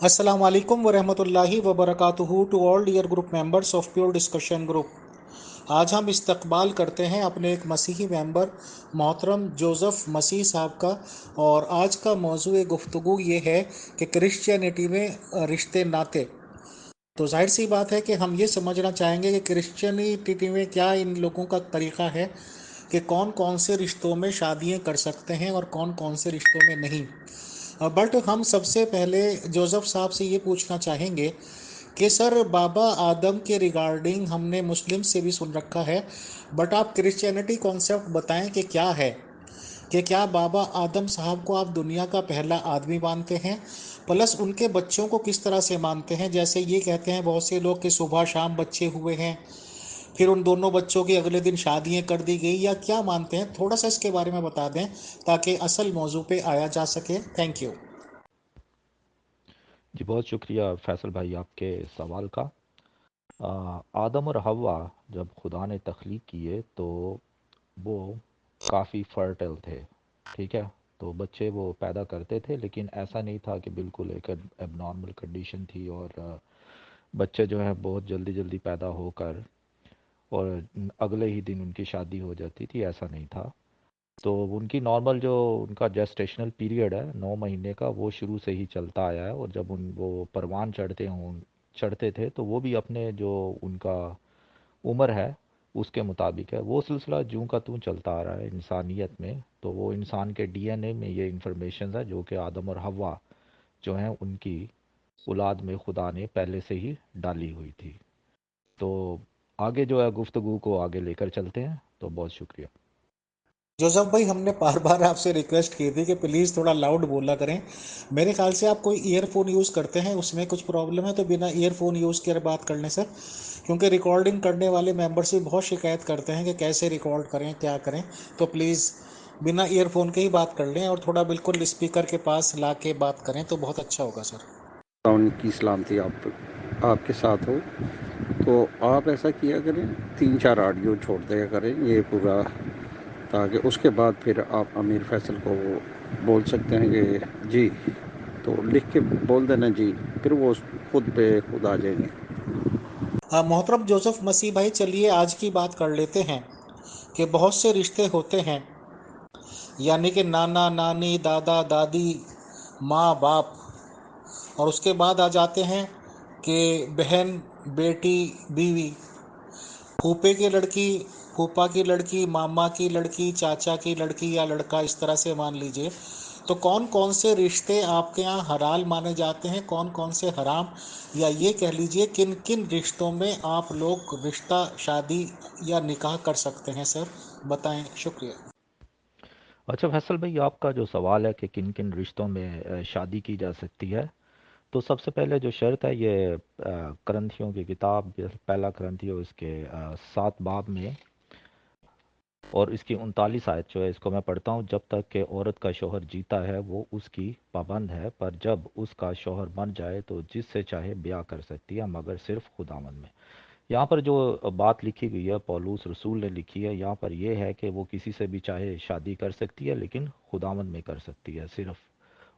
Assalamu alaikum वरहमतुल्लाहि वबरकातुहू to all dear group members of pure discussion group. आज हम इस्तकबाल करते हैं अपने एक मसीही मेंबर मोहतरम जोसेफ मसीह साहब का। और आज का मौजूद गुफ्तगू ये है कि क्रिश्चियनिटी में रिश्ते नाते। तो जाहिर सी बात है कि हम ये समझना चाहेंगे कि क्रिश्चियनिटी में क्या इन लोगों का तरीक़ा है कि कौन कौन से रिश्तों में शादियां कर सकते हैं और कौन कौन से रिश्तों में नहीं। बट हम सबसे पहले जोसेफ साहब से ये पूछना चाहेंगे कि सर, बाबा आदम के रिगार्डिंग हमने मुस्लिम से भी सुन रखा है, बट आप क्रिश्चियनिटी कॉन्सेप्ट बताएं कि क्या है, कि क्या बाबा आदम साहब को आप दुनिया का पहला आदमी मानते हैं, प्लस उनके बच्चों को किस तरह से मानते हैं। जैसे ये कहते हैं बहुत से लोग कि सुबह शाम बच्चे हुए हैं, फिर उन दोनों बच्चों की अगले दिन शादियां कर दी गई, या क्या मानते हैं, थोड़ा सा इसके बारे में बता दें ताकि असल मौजू पे आया जा सके। Thank you. जी बहुत शुक्रिया फैसल भाई आपके सवाल का। आदम और हवा जब खुदा ने तख्लीक किए तो वो काफ़ी फर्टाइल थे। ठीक है, तो बच्चे वो पैदा करते थे, लेकिन ऐसा नहीं था कि बिल्कुल एक एबनॉर्मल कंडीशन थी और बच्चे जो हैं बहुत जल्दी जल्दी पैदा होकर और अगले ही दिन उनकी शादी हो जाती थी, ऐसा नहीं था। तो उनकी नॉर्मल जो उनका जेस्टेशनल पीरियड है 9 महीने का, वो शुरू से ही चलता आया है। और जब वो परवान चढ़ते थे तो वो भी अपने जो उनका उम्र है उसके मुताबिक है। वो सिलसिला जूं का तूं चलता आ रहा है इंसानियत में। तो वो इंसान के डीएनए में ये इंफॉर्मेशन है जो कि आदम और हवा जो हैं उनकी औलाद में खुदा ने पहले से ही डाली हुई थी। तो आगे जो है गुफ्तगू को आगे लेकर चलते हैं। तो बहुत शुक्रिया। जोसेफ भाई, हमने बार बार आपसे रिक्वेस्ट की थी कि प्लीज़ थोड़ा लाउड बोला करें। मेरे ख्याल से आप कोई ईयरफोन यूज़ करते हैं, उसमें कुछ प्रॉब्लम है, तो बिना ईयरफोन यूज़ किए बात करने से, क्योंकि रिकॉर्डिंग करने वाले मेंबर्स भी बहुत शिकायत करते हैं कि कैसे रिकॉर्ड करें, क्या करें। तो प्लीज़ बिना ईयरफोन के ही बात कर लें और थोड़ा बिल्कुल स्पीकर के पास ला के बात करें तो बहुत अच्छा होगा सर। उनकी सलामती आपके साथ हो। तो आप ऐसा किया करें, 3-4 ऑडियो छोड़ दिया करें ये पूरा, ताकि उसके बाद फिर आप अमीर फैसल को बोल सकते हैं कि जी, तो लिख के बोल देना जी, फिर वो खुद पे खुद आ जाएंगे। मोहतरम जोसेफ मसीह भाई, चलिए आज की बात कर लेते हैं कि बहुत से रिश्ते होते हैं, यानी कि नाना नानी, दादा दादी, माँ बाप, और उसके बाद आ जाते हैं कि बहन, बेटी, बीवी, फूफे की लड़की, फूफा की लड़की, मामा की लड़की, चाचा की लड़की या लड़का, इस तरह से मान लीजिए। तो कौन कौन से रिश्ते आपके यहाँ हलाल माने जाते हैं, कौन कौन से हराम, या ये कह लीजिए किन किन रिश्तों में आप लोग रिश्ता, शादी या निकाह कर सकते हैं सर, बताएं। शुक्रिया। अच्छा फैसल भाई, आपका जो सवाल है कि किन किन रिश्तों में शादी की जा सकती है, तो सबसे पहले जो शर्त है ये करंथियों की किताब, पहला करंथियों इसके 7 बाब में और इसकी 39 आयत जो है, इसको मैं पढ़ता हूँ। जब तक कि औरत का शौहर जीता है वो उसकी पाबंद है, पर जब उसका शौहर मर जाए तो जिससे चाहे ब्याह कर सकती है, मगर सिर्फ खुदावंद में। यहाँ पर जो बात लिखी गई है पौलुस रसूल ने लिखी है, यहाँ पर यह है कि वो किसी से भी चाहे शादी कर सकती है, लेकिन खुदावंद में कर सकती है सिर्फ।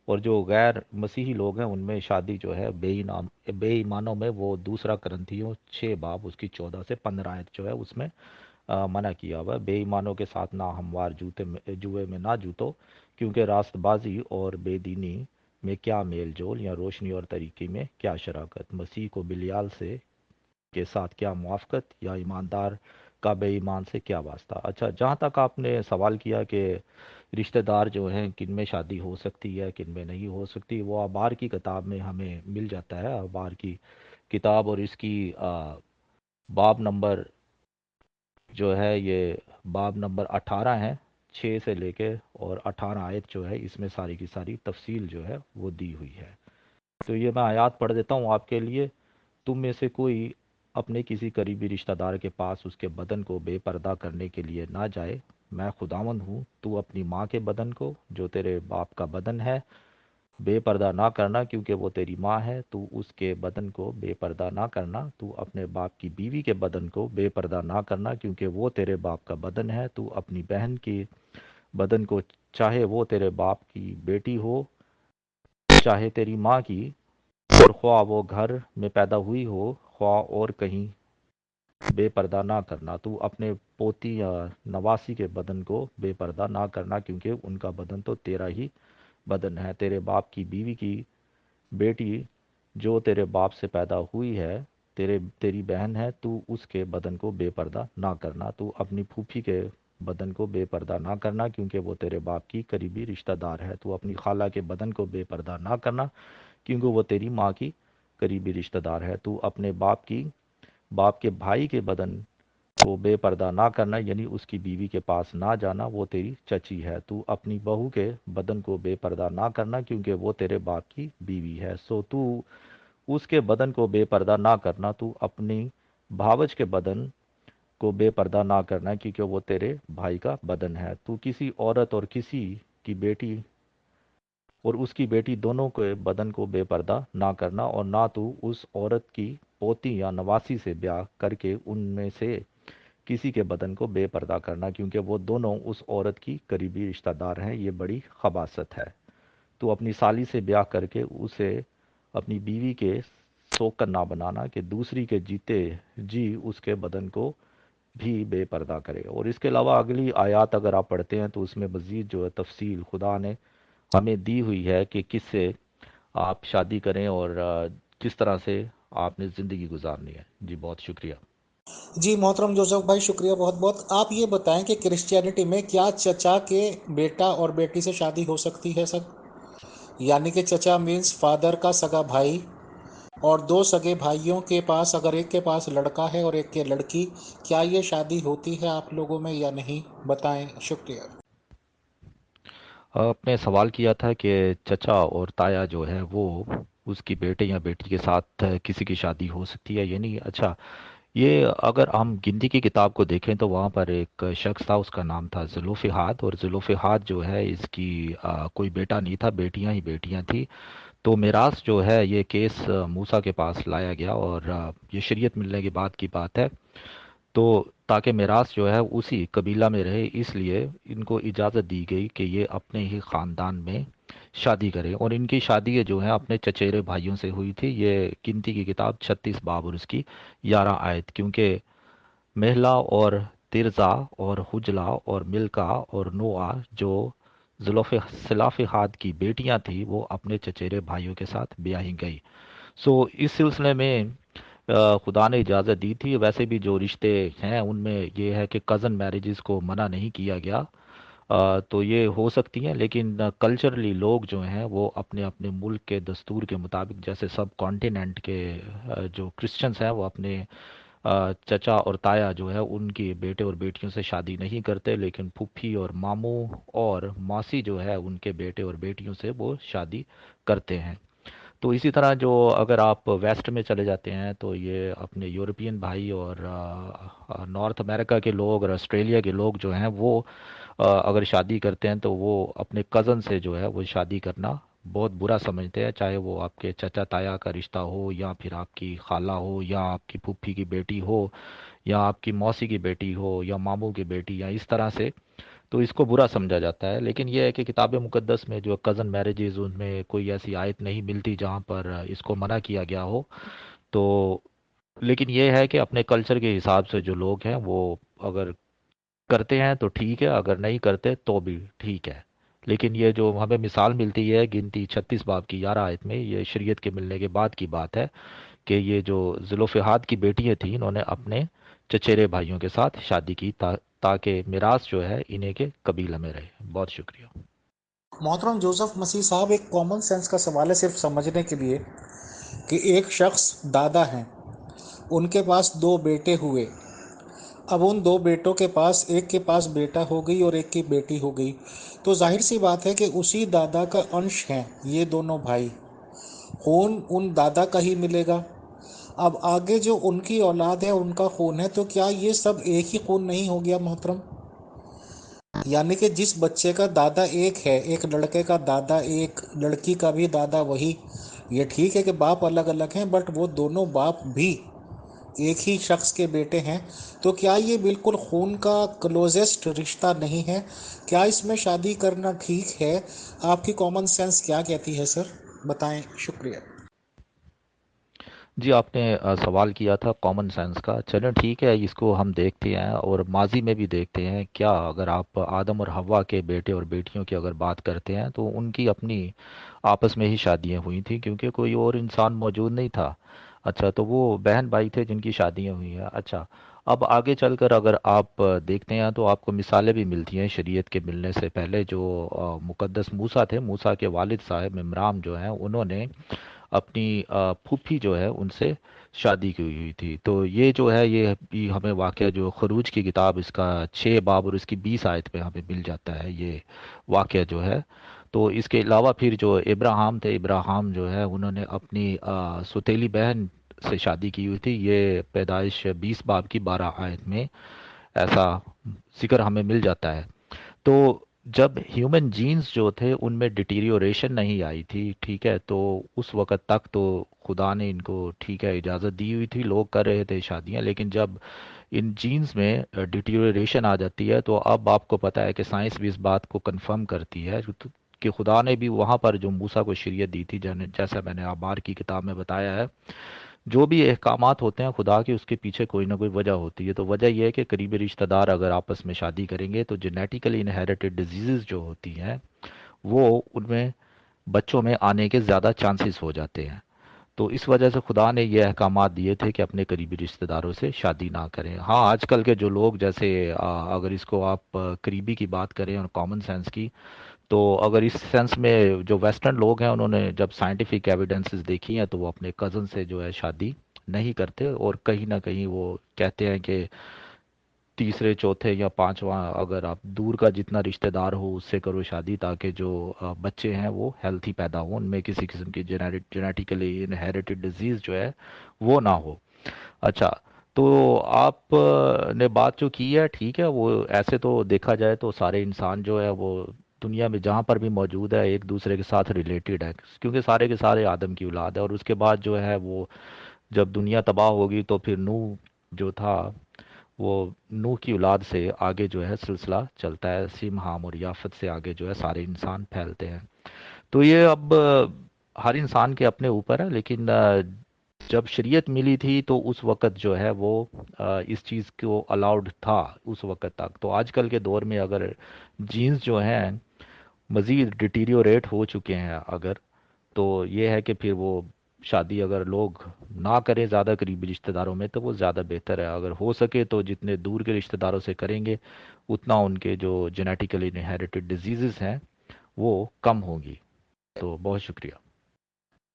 और जो गैर मसीही लोग हैं उनमें शादी जो है बेईमानों में, वो दूसरा करंथियों 6 बाब उसकी 14 से 15 आयत जो है उसमें मना किया हुआ है। बेईमानों के साथ ना हमवार जुए में ना जूतो, क्योंकि रास्तबाजी और बेदीनी में क्या मेल जोल, या रोशनी और तरीके में क्या शराकत, मसीह को बिलियाल से के साथ क्या मुआफ़क़त, या ईमानदार का बेईमान से क्या वास्ता। अच्छा, जहाँ तक आपने सवाल किया कि रिश्तेदार जो हैं किन में शादी हो सकती है किन में नहीं हो सकती, वो अबार की किताब में हमें मिल जाता है। अबार की किताब और इसकी बाब नंबर जो है ये बाब नंबर 18 है, 6 से लेके और 18 आयत जो है इसमें सारी की सारी तफसील जो है वो दी हुई है। तो ये मैं आयत पढ़ देता हूँ आपके लिए। तुम में से कोई अपने किसी करीबी रिश्तेदार के पास उसके बदन को बेपर्दा करने के लिए ना जाए। मैं खुदावंद हूँ। तू अपनी माँ के बदन को जो तेरे बाप का बदन है बेपर्दा ना करना, क्योंकि वो तेरी माँ है। तू उसके बदन को बेपर्दा ना करना। तू अपने बाप की बीवी के बदन को बेपर्दा ना करना, क्योंकि वो तेरे बाप का बदन है। तू अपनी बहन की बदन को, चाहे वो तेरे बाप की बेटी हो चाहे तेरी माँ की, اور خواہ وہ گھر میں پیدا ہوئی ہو خواہ اور کہیں بے پردہ نہ کرنا، تو اپنے پوتی یا نواسی کے بدن کو بے پردہ نہ کرنا، کیونکہ ان کا بدن تو تیرا ہی بدن ہے۔ تیرے باپ کی بیوی کی بیٹی جو تیرے باپ سے پیدا ہوئی ہے تیری بہن ہے، تو اس کے بدن کو بے پردہ نہ کرنا۔ تو اپنی پھوپھی کے بدن کو بے پردہ نہ کرنا، کیونکہ وہ تیرے باپ کی قریبی رشتہ دار ہے۔ تو اپنی خالہ کے بدن کو بے پردہ نہ کرنا، کیونکہ وہ تیری ماں کی قریبی رشتہ دار ہے۔ تو اپنے باپ کے بھائی کے بدن کو بے پردہ نہ کرنا، یعنی اس کی بیوی کے پاس نہ جانا، وہ تیری چچی ہے۔ تو اپنی بہو کے بدن کو بے پردہ نہ کرنا، کیونکہ وہ تیرے باپ کی بیوی ہے۔ سو تو اس کے بدن کو بے پردہ نہ کرنا، تو اپنی بھاوج کے بدن کو بے پردہ نہ کرنا، کیونکہ وہ تیرے بھائی کا بدن ہے۔ تو کسی عورت اور کسی کی بیٹی اور اس کی بیٹی دونوں کے بدن کو بے پردہ نہ کرنا، اور نہ تو اس عورت کی پوتی یا نواسی سے بیاہ کر کے ان میں سے کسی کے بدن کو بے پردہ کرنا، کیونکہ وہ دونوں اس عورت کی قریبی رشتہ دار ہیں۔ یہ بڑی خباثت ہے۔ تو اپنی سالی سے بیاہ کر کے اسے اپنی بیوی کے سوکن نہ بنانا کہ دوسری کے جیتے جی اس کے بدن کو بھی بے پردہ کرے۔ اور اس کے علاوہ اگلی آیات اگر آپ پڑھتے ہیں تو اس میں مزید جو ہے تفصیل خدا نے ہمیں دی ہوئی ہے کہ کس سے آپ شادی کریں اور کس طرح سے آپ نے زندگی گزارنی ہے۔ جی بہت شکریہ۔ جی محترم جوزف بھائی، شکریہ بہت بہت۔ آپ یہ بتائیں کہ کرسچینٹی میں کیا چچا کے بیٹا اور بیٹی سے شادی ہو سکتی ہے سر؟ یعنی کہ چچا مینس فادر کا سگا بھائی، اور دو سگے بھائیوں کے پاس اگر ایک کے پاس لڑکا ہے اور ایک کے لڑکی، کیا یہ شادی ہوتی ہے آپ لوگوں میں یا نہیں؟ بتائیں، شکریہ۔ آپ نے سوال کیا تھا کہ چچا اور تایا جو ہے وہ اس کی بیٹے یا بیٹی کے ساتھ کسی کی شادی ہو سکتی ہے یا نہیں۔ اچھا، یہ اگر ہم گنتی کی کتاب کو دیکھیں تو وہاں پر ایک شخص تھا، اس کا نام تھا ذوالفقار، اور ذوالفقار جو ہے اس کی کوئی بیٹا نہیں تھا، بیٹیاں ہی بیٹیاں تھیں۔ تو میراث جو ہے یہ کیس موسیٰ کے پاس لایا گیا، اور یہ شریعت ملنے کے بعد کی بات ہے۔ تو تاکہ میراث جو ہے اسی قبیلہ میں رہے، اس لیے ان کو اجازت دی گئی کہ یہ اپنے ہی خاندان میں شادی کرے، اور ان کی شادی جو ہے اپنے چچیرے بھائیوں سے ہوئی تھی۔ یہ گنتی کی کتاب 36 باب اور اس کی 11 آیت، کیونکہ مہلا اور ترزا اور حجلا اور ملکا اور نوآ جو سلاف کی بیٹیاں تھیں وہ اپنے چچیرے بھائیوں کے ساتھ بیاہی گئی۔ سو اس سلسلے میں خدا نے اجازت دی تھی۔ ویسے بھی جو رشتے ہیں ان میں یہ ہے کہ کزن میرجز کو منع نہیں کیا گیا، تو یہ ہو سکتی ہیں، لیکن کلچرلی لوگ جو ہیں وہ اپنے اپنے ملک کے دستور کے مطابق، جیسے سب کانٹیننٹ کے جو کرسچنز ہیں وہ اپنے چچا اور تایا جو ہے ان کی بیٹے اور بیٹیوں سے شادی نہیں کرتے، لیکن پھوپھی اور ماموں اور ماسی جو ہے ان کے بیٹے اور بیٹیوں سے وہ شادی کرتے ہیں۔ تو اسی طرح جو اگر آپ ویسٹ میں چلے جاتے ہیں تو یہ اپنے یورپین بھائی اور نارتھ امریکہ کے لوگ اور آسٹریلیا کے لوگ جو ہیں وہ اگر شادی کرتے ہیں تو وہ اپنے کزن سے جو ہے وہ شادی کرنا بہت برا سمجھتے ہیں، چاہے وہ آپ کے چچا تایا کا رشتہ ہو یا پھر آپ کی خالہ ہو یا آپ کی پھوپھی کی بیٹی ہو یا آپ کی موسی کی بیٹی ہو یا ماموں کی بیٹی یا اس طرح سے، تو اس کو برا سمجھا جاتا ہے۔ لیکن یہ ہے کہ کتاب مقدس میں جو کزن میرجز ان میں کوئی ایسی آیت نہیں ملتی جہاں پر اس کو منع کیا گیا ہو۔ تو لیکن یہ ہے کہ اپنے کلچر کے حساب سے جو لوگ ہیں وہ اگر کرتے ہیں تو ٹھیک ہے، اگر نہیں کرتے تو بھی ٹھیک ہے۔ لیکن یہ جو ہمیں مثال ملتی ہے گنتی 36 باب کی 11 آیت میں، یہ شریعت کے ملنے کے بعد کی بات ہے کہ یہ جو ذوالفقار کی بیٹیاں تھیں انہوں نے اپنے چچیرے بھائیوں کے ساتھ شادی کی تاکہ میراث جو ہے انہیں کے قبیلہ میں رہے۔ بہت شکریہ۔ محترم جوزف مسیح صاحب، ایک کامن سینس کا سوال ہے صرف سمجھنے کے لیے، کہ ایک شخص دادا ہیں، ان کے پاس دو بیٹے ہوئے، اب ان دو بیٹوں کے پاس ایک کے پاس بیٹا ہو گئی اور ایک کی بیٹی ہو گئی، تو ظاہر سی بات ہے کہ اسی دادا کا انش ہیں یہ دونوں بھائی، خون ان دادا کا ہی ملے گا۔ اب آگے جو ان کی اولاد ہے ان کا خون ہے، تو کیا یہ سب ایک ہی خون نہیں ہو گیا محترم؟ یعنی کہ جس بچے کا دادا ایک ہے، ایک لڑکے کا دادا ایک، لڑکی کا بھی دادا وہی، یہ ٹھیک ہے کہ باپ الگ الگ ہیں، بٹ وہ دونوں باپ بھی ایک ہی شخص کے بیٹے ہیں، تو کیا یہ بالکل خون کا کلوزسٹ رشتہ نہیں ہے؟ کیا اس میں شادی کرنا ٹھیک ہے؟ آپ کی کامن سینس کیا کہتی ہے سر؟ بتائیں، شکریہ۔ جی آپ نے سوال کیا تھا کامن سینس کا، چلیں ٹھیک ہے، اس کو ہم دیکھتے ہیں اور ماضی میں بھی دیکھتے ہیں. کیا اگر آپ آدم اور حوا کے بیٹے اور بیٹیوں کی اگر بات کرتے ہیں تو ان کی اپنی آپس میں ہی شادیاں ہوئی تھیں کیونکہ کوئی اور انسان موجود نہیں تھا. اچھا، تو وہ بہن بھائی تھے جن کی شادیاں ہوئی ہیں. اچھا، اب آگے چل کر اگر آپ دیکھتے ہیں تو آپ کو مثالیں بھی ملتی ہیں شریعت کے ملنے سے پہلے. جو مقدس موسیٰ تھے، موسیٰ کے والد صاحب عمران جو ہیں، انہوں نے اپنی پھوپھی جو ہے ان سے شادی کی ہوئی تھی. تو یہ جو ہے یہ بھی ہمیں واقعہ جو خروج کی کتاب اس کا 6 باب اور اس کی 20 آیت پہ ہمیں مل جاتا ہے یہ واقعہ جو ہے. تو اس کے علاوہ پھر جو ابراہیم تھے، ابراہیم جو ہے انہوں نے اپنی ستیلی بہن سے شادی کی ہوئی تھی. یہ پیدائش 20 باب کی 12 آیت میں ایسا ذکر ہمیں مل جاتا ہے. تو جب ہیومن جینز جو تھے ان میں ڈیٹیریوریشن نہیں آئی تھی، ٹھیک ہے، تو اس وقت تک تو خدا نے ان کو ٹھیک ہے اجازت دی ہوئی تھی، لوگ کر رہے تھے شادیاں. لیکن جب ان جینز میں ڈیٹیریوریشن آ جاتی ہے تو اب آپ کو پتہ ہے کہ سائنس بھی اس بات کو کنفرم کرتی ہے کہ خدا نے بھی وہاں پر جو موسیٰ کو شریعت دی تھی، جیسا میں نے آبار کی کتاب میں بتایا ہے، جو بھی احکامات ہوتے ہیں خدا کے اس کے پیچھے کوئی نہ کوئی وجہ ہوتی ہے. تو وجہ یہ ہے کہ قریبی رشتہ دار اگر آپس میں شادی کریں گے تو جینیٹیکلی انہیریٹڈ ڈیزیزز جو ہوتی ہیں وہ ان میں بچوں میں آنے کے زیادہ چانسز ہو جاتے ہیں. تو اس وجہ سے خدا نے یہ احکامات دیے تھے کہ اپنے قریبی رشتہ داروں سے شادی نہ کریں. ہاں آج کل کے جو لوگ جیسے اگر اس کو آپ قریبی کی بات کریں اور کامن سینس کی، تو اگر اس سینس میں جو ویسٹرن لوگ ہیں انہوں نے جب سائنٹیفک ایویڈنسز دیکھی ہیں تو وہ اپنے کزن سے جو ہے شادی نہیں کرتے، اور کہیں نہ کہیں وہ کہتے ہیں کہ تیسرے چوتھے یا پانچواں اگر آپ دور کا جتنا رشتہ دار ہو اس سے کرو شادی، تاکہ جو بچے ہیں وہ ہیلتھی پیدا ہوں، ان میں کسی قسم کی جینیٹیکلی انہیریٹڈ ڈیزیز جو ہے وہ نہ ہو. اچھا، تو آپ نے بات جو کی ہے ٹھیک ہے، وہ ایسے تو دیکھا جائے تو سارے انسان جو ہے وہ دنیا میں جہاں پر بھی موجود ہے ایک دوسرے کے ساتھ ریلیٹڈ ہے، کیونکہ سارے کے سارے آدم کی اولاد ہے. اور اس کے بعد جو ہے وہ جب دنیا تباہ ہوگی تو پھر نوح جو تھا وہ نوح کی اولاد سے آگے جو ہے سلسلہ چلتا ہے، سیم حام اور یافت سے آگے جو ہے سارے انسان پھیلتے ہیں. تو یہ اب ہر انسان کے اپنے اوپر ہے، لیکن جب شریعت ملی تھی تو اس وقت جو ہے وہ اس چیز کو الاؤڈ تھا اس وقت تک. تو آج کل کے دور میں اگر جینز جو ہیں مزید ڈیٹیریوریٹ ہو چکے ہیں اگر، تو یہ ہے کہ پھر وہ شادی اگر لوگ نہ کریں زیادہ قریبی رشتہ داروں میں تو وہ زیادہ بہتر ہے. اگر ہو سکے تو جتنے دور کے رشتہ داروں سے کریں گے اتنا ان کے جو جینیٹیکلی انہیریٹڈ ڈیزیزز ہیں وہ کم ہوں گی. تو بہت شکریہ.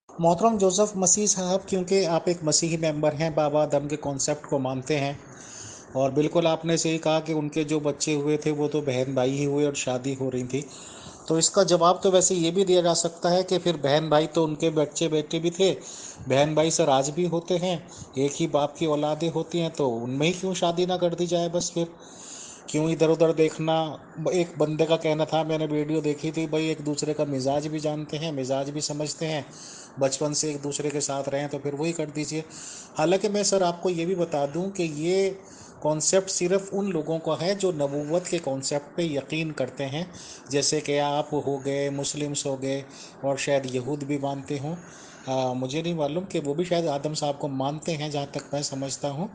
محترم جوزف مسیح صاحب، کیونکہ آپ ایک مسیحی ممبر ہیں، بابا آدم کے کانسیپٹ کو مانتے ہیں، اور بالکل آپ نے صحیح کہا کہ ان کے جو بچے ہوئے تھے وہ تو بہن بھائی ہی ہوئے اور شادی ہو رہی تھی. تو اس کا جواب تو ویسے یہ بھی دیا جا سکتا ہے کہ پھر بہن بھائی تو ان کے بچے بیٹے بھی تھے، بہن بھائی سر آج بھی ہوتے ہیں، ایک ہی باپ کی اولادیں ہوتی ہیں، تو ان میں ہی کیوں شادی نہ کر دی جائے؟ بس پھر کیوں ادھر ادھر دیکھنا؟ ایک بندے کا کہنا تھا، میں نے ویڈیو دیکھی تھی، بھائی ایک دوسرے کا مزاج بھی جانتے ہیں، مزاج بھی سمجھتے ہیں، بچپن سے ایک دوسرے کے ساتھ رہیں تو پھر وہی کر دیجئے. حالانکہ میں سر آپ کو یہ بھی بتا دوں کہ یہ کانسیپٹ صرف ان لوگوں کا ہے جو نبوت کے کانسیپٹ پہ یقین کرتے ہیں، جیسے کہ آپ ہو گئے، مسلمس ہو گئے، اور شاید یہود بھی مانتے ہوں. مجھے نہیں معلوم کہ وہ بھی شاید آدم صاحب کو مانتے ہیں جہاں تک میں سمجھتا ہوں.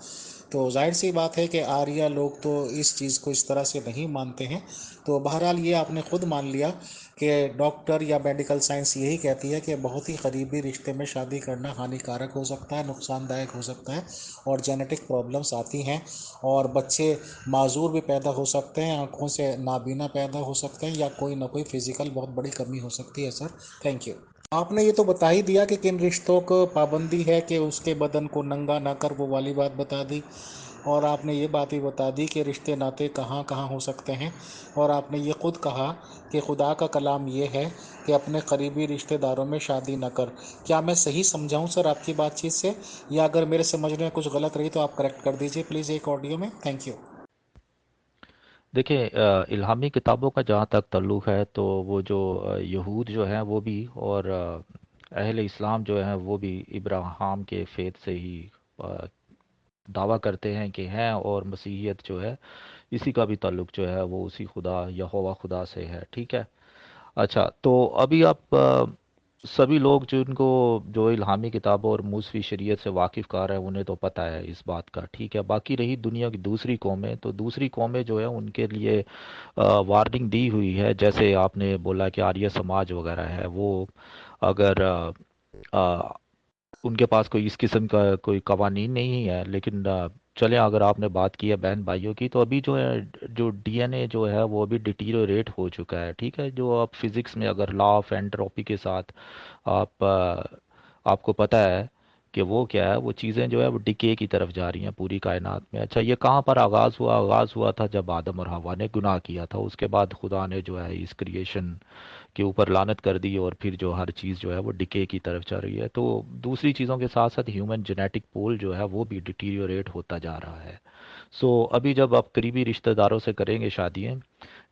تو ظاہر سی بات ہے کہ آریہ لوگ تو اس چیز کو اس طرح سے نہیں مانتے ہیں. تو بہرحال یہ آپ نے خود مان لیا کہ ڈاکٹر یا میڈیکل سائنس یہی کہتی ہے کہ بہت ہی قریبی رشتے میں شادی کرنا ہانیکارک ہو سکتا ہے، نقصان دائک ہو سکتا ہے، اور جینیٹک پرابلمس آتی ہیں، اور بچے معذور بھی پیدا ہو سکتے ہیں، آنکھوں سے نابینا پیدا ہو سکتے ہیں، یا کوئی نہ کوئی فزیکل بہت بڑی کمی ہو سکتی ہے. Sir thank you. آپ نے یہ تو بتا ہی دیا کہ کن رشتوں کو پابندی ہے کہ اس کے بدن کو ننگا نہ کر، وہ والی بات بتا دی، اور آپ نے یہ بات بھی بتا دی کہ رشتے ناطے کہاں کہاں ہو سکتے ہیں، اور آپ نے یہ خود کہا کہ خدا کا کلام یہ ہے کہ اپنے قریبی رشتے داروں میں شادی نہ کر. کیا میں صحیح سمجھاؤں سر آپ کی بات چیت سے، یا اگر میرے سمجھنے میں کچھ غلط رہی تو آپ کریکٹ کر دیجئے پلیز ایک آڈیو میں. Thank you. دیکھیں الہامی کتابوں کا جہاں تک تعلق ہے تو وہ جو یہود جو ہیں وہ بھی اور اہل اسلام جو ہیں وہ بھی ابراہیم کے فیت سے ہی دعویٰ کرتے ہیں کہ ہیں، اور مسیحیت جو ہے اسی کا بھی تعلق جو ہے وہ اسی خدا یہوہ خدا سے ہے. ٹھیک ہے. اچھا، تو ابھی آپ सभी लोग जिनको जो इल्हामी किताबों और मूसवी शरीयत से वाकिफ़ कार है उन्हें तो पता है इस बात का, ठीक है। बाकी रही दुनिया की दूसरी कौमें, तो दूसरी कौमें जो है उनके लिए वार्निंग दी हुई है। जैसे आपने बोला कि आर्य समाज वगैरह है, वो अगर अ, उनके पास कोई इस किस्म का कोई कवानीन नहीं है, लेकिन चलें, अगर आपने बात की है बहन भाइयों की, तो अभी जो है जो डीएनए जो है वो अभी डिटीरियोरेट हो चुका है, ठीक है। जो आप फिज़िक्स में अगर लॉ ऑफ एंट्रोपी के साथ आप आपको पता है कि वो क्या है, वो चीज़ें जो है वो डिके की तरफ जा रही हैं पूरी कायनात में। अच्छा, ये कहाँ पर आगाज़ हुआ? आगाज़ हुआ था जब आदम और हवा ने गुनाह किया था। उसके बाद खुदा ने जो है इस क्रिएशन के ऊपर लानत कर दी, और फिर जो हर चीज़ जो है वो डिके की तरफ चल रही है। तो दूसरी चीज़ों के साथ साथ ह्यूमन जेनेटिक पूल जो है वो भी डिटीरियोरेट होता जा रहा है। सो अभी जब आप करीबी रिश्तेदारों से करेंगे शादियाँ,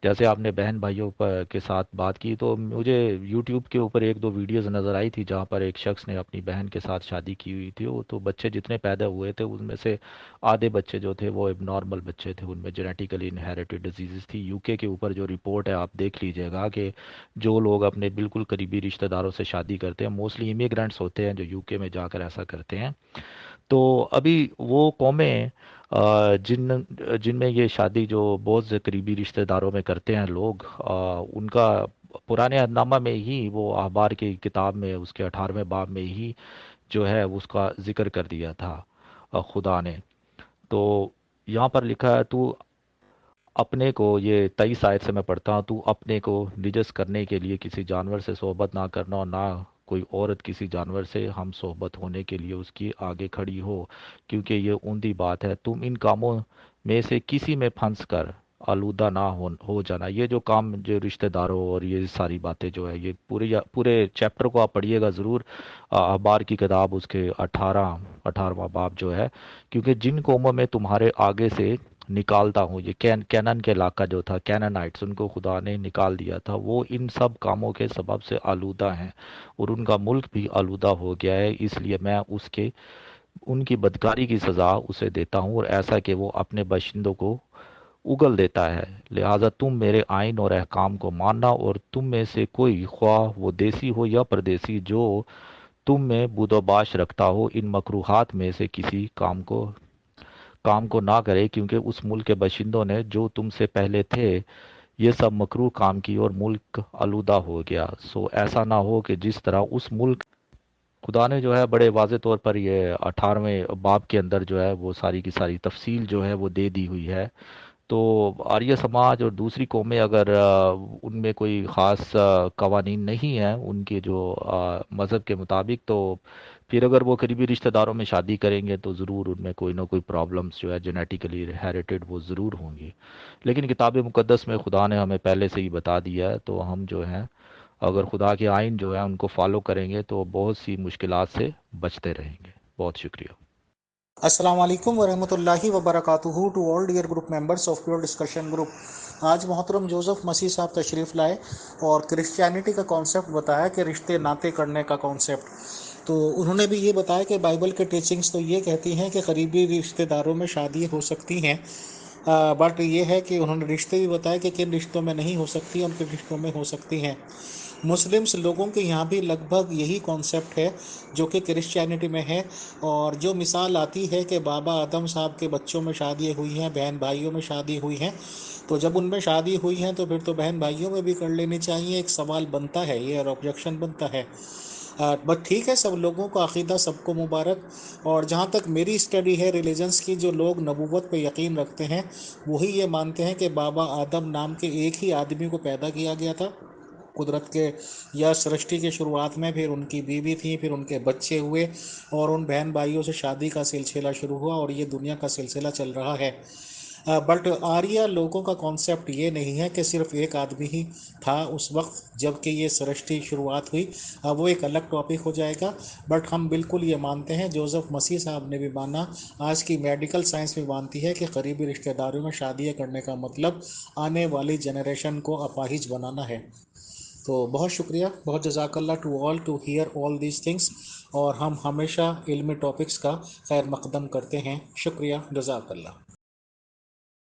जैसे आपने बहन भाइयों पर के साथ बात की, तो मुझे यूट्यूब के ऊपर एक दो वीडियोस नज़र आई थी जहाँ पर एक शख्स ने अपनी बहन के साथ शादी की हुई थी। वो तो बच्चे जितने पैदा हुए थे उनमें से आधे बच्चे जो थे वो नॉर्मल बच्चे थे, उनमें जेनेटिकली इनहेरिटेड डिजीज़ थी। यूके के ऊपर जो रिपोर्ट है आप देख लीजिएगा कि जो लोग अपने बिल्कुल करीबी रिश्तेदारों से शादी करते हैं, मोस्टली इमिग्रेंट्स होते हैं जो यूके में जाकर ऐसा करते हैं। तो अभी वो कौमें जिनमें ये शादी जो बहुत से करीबी रिश्तेदारों में करते हैं लोग, उनका पुराने अहदनामा में ही वो अखबार की किताब में उसके 18वें बाब में ही जो है उसका जिक्र कर दिया था खुदा ने। तो यहाँ पर लिखा है, तू अपने को, ये 23 आयत से मैं पढ़ता हूँ, तू अपने को निजस करने के लिए किसी जानवर से सोहबत ना करना, और ना कोई औरत किसी जानवर से हम सोहबत होने के लिए उसकी आगे खड़ी हो, क्योंकि ये ऊंधी बात है। तुम इन कामों में से किसी में फंस कर आलूदा ना हो जाना। ये जो काम जो रिश्तेदारों और ये सारी बातें जो है, ये पूरे चैप्टर को आप पढ़िएगा ज़रूर, अखबार की किताब उसके 18वां बाब जो है। क्योंकि जिन कौमों में तुम्हारे आगे से निकालता हूँ, ये कैनन के इलाका जो था, कैननाइट्स, उनको खुदा ने निकाल दिया था, वो इन सब कामों के सबब से आलूदा हैं, और उनका मुल्क भी आलूदा हो गया है। इसलिए मैं उसके उनकी बदकारी की सज़ा उसे देता हूँ, और ऐसा कि वो अपने बाशिंदों को उगल देता है। लिहाजा तुम मेरे आइन और अहकाम को मानना, और तुम में से कोई, ख्वाह वो देसी हो या परदेसी, जो तुम में बुदोबाश रखता हो, इन मकरूहात में से किसी काम को ना करे, क्योंकि उस मुल्क के बाशिंदों ने जो तुमसे पहले थे ये सब मकरूह काम की, और मुल्क आलूदा हो गया। सो ऐसा ना हो कि जिस तरह उस मुल्क, खुदा ने जो है बड़े वाज़े तौर पर ये 18वें बाब के अंदर जो है वो सारी की सारी तफसील जो है वो दे दी हुई है। तो आर्य समाज और दूसरी कौमें अगर उनमें कोई ख़ास कवानीन नहीं है उनके जो मज़हब के मुताबिक, तो फिर अगर वो करीबी रिश्तेदारों में शादी करेंगे तो ज़रूर उनमें कोई ना कोई प्रॉब्लम्स जो है जेनेटिकली हेरिटेड वो ज़रूर होंगी। लेकिन किताब मुक़द्दस में खुदा ने हमें पहले से ही बता दिया है, तो हम जो है अगर खुदा के आइन जो है उनको फॉलो करेंगे तो बहुत सी मुश्किलात से बचते रहेंगे। बहुत शुक्रिया। अस्सलाम वालेकुम वरहमतुल्लाहि वबरकातुहू to all dear group members of pure discussion group. आज मोहतरम जोसेफ मसीह साहब तशरीफ़ लाए और क्रिश्चियनिटी का कॉन्सेप्ट बताया कि रिश्ते नाते करने का कॉन्सेप्ट। तो उन्होंने भी ये बताया कि बाइबल के टीचिंग्स तो ये कहती हैं कि करीबी रिश्तेदारों में शादी हो सकती हैं, बट ये है कि उन्होंने रिश्ते भी बताया कि किन रिश्तों में नहीं हो सकती और किन रिश्तों में हो सकती हैं। मुस्लिम्स लोगों के यहाँ भी लगभग यही कॉन्सेप्ट है जो कि क्रिश्चियनिटी में है। और जो मिसाल आती है कि बाबा आदम साहब के बच्चों में शादी हुई हैं, बहन भाइयों में शादी हुई हैं, तो जब उनमें शादी हुई हैं तो फिर तो बहन भाइयों में भी कर लेनी चाहिए। एक सवाल बनता है, ये ऑब्जेक्शन बनता है। बट ठीक है, सब लोगों का अकीदा सबको मुबारक। और जहाँ तक मेरी स्टडी है रिलीजन्स की, जो लोग नबूवत पे यकीन रखते हैं वही ये मानते हैं कि बाबा आदम नाम के एक ही आदमी को पैदा किया गया था कुदरत के या सृष्टि के शुरुआत में। फिर उनकी बीवी थी, फिर उनके बच्चे हुए, और उन बहन भाइयों से शादी का सिलसिला शुरू हुआ, और ये दुनिया का सिलसिला चल रहा है। बट आर्या लोगों का कॉन्सेप्ट ये नहीं है कि सिर्फ एक आदमी ही था उस वक्त जबकि ये सृष्टि शुरुआत हुई। वो एक अलग टॉपिक हो जाएगा। बट हम बिल्कुल ये मानते हैं, जोसेफ मसीह साहब ने भी माना, आज की मेडिकल साइंस भी मानती है कि करीबी रिश्तेदारों में शादियाँ करने का मतलब आने वाली जनरेशन को अपाहिज बनाना है। तो बहुत शुक्रिया, बहुत जज़ाकल्ला to all to hear all these things. और हम हमेशा इल्मी टॉपिक्स का खैर मकदम करते हैं। शुक्रिया, जज़ाकल्ला।